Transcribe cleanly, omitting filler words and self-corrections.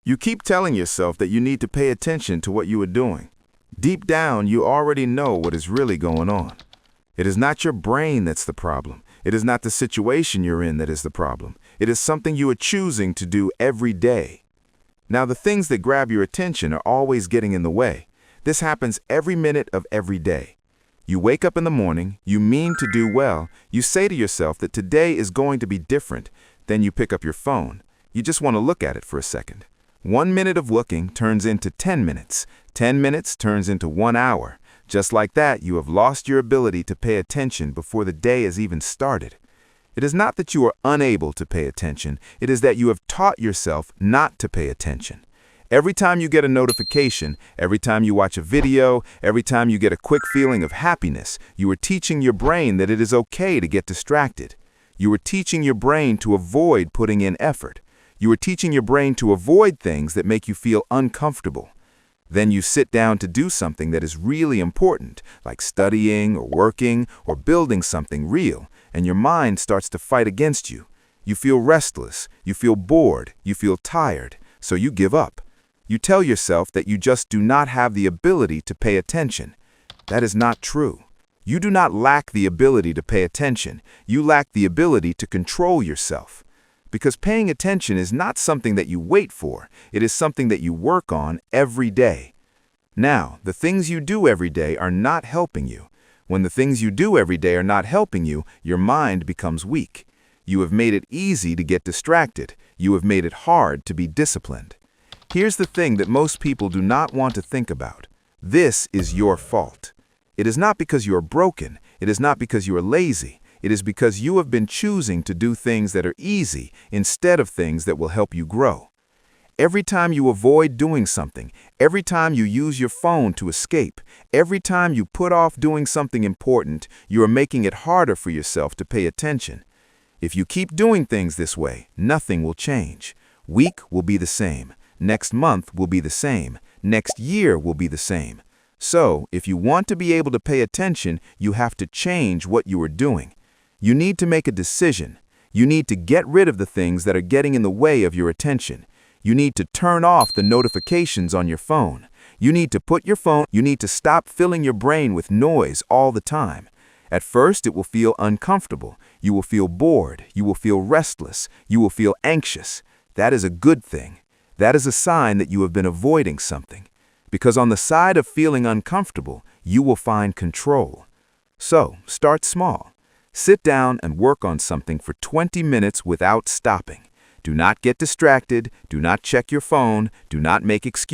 You keep telling yourself that you need to pay attention to what you are doing. Deep down, you already know what is really going on. It is not your brain that's the problem. It is not the situation you're in that is the problem. It is something you are choosing to do every day. Now, the things that grab your attention are always getting in the way. This happens every minute of every day. You wake up in the morning, you mean to do well, you say to yourself that today is going to be different, then you pick up your phone. You just want to look at it for a second. 1 minute of looking turns into 10 minutes. 10 minutes turns into 1 hour. Just like that, you have lost your ability to pay attention before the day has even started. It is not that you are unable to pay attention, it is that you have taught yourself not to pay attention. Every time you get a notification, every time you watch a video, every time you get a quick feeling of happiness, you are teaching your brain that it is okay to get distracted. You are teaching your brain to avoid putting in effort. You are teaching your brain to avoid things that make you feel uncomfortable. Then you sit down to do something that is really important, like studying or working or building something real, and your mind starts to fight against you. You feel restless, you feel bored, you feel tired, so you give up. You tell yourself that you just do not have the ability to pay attention. That is not true. You do not lack the ability to pay attention. You lack the ability to control yourself. Because paying attention is not something that you wait for. It is something that you work on every day. Now, the things you do every day are not helping you. When the things you do every day are not helping you, your mind becomes weak. You have made it easy to get distracted. You have made it hard to be disciplined. Here's the thing that most people do not want to think about. This is your fault. It is not because you are broken. It is not because you are lazy. It is because you have been choosing to do things that are easy instead of things that will help you grow. Every time you avoid doing something, every time you use your phone to escape, every time you put off doing something important, you are making it harder for yourself to pay attention. If you keep doing things this way, nothing will change. Week will be the same. Next month will be the same. Next year will be the same. So, if you want to be able to pay attention, you have to change what you are doing. You need to make a decision. You need to get rid of the things that are getting in the way of your attention. You need to turn off the notifications on your phone. You need to stop filling your brain with noise all the time. At first, it will feel uncomfortable. You will feel bored. You will feel restless. You will feel anxious. That is a good thing. That is a sign that you have been avoiding something. Because on the side of feeling uncomfortable, you will find control. So, start small. Sit down and work on something for 20 minutes without stopping. Do not get distracted. Do not check your phone. Do not make excuses.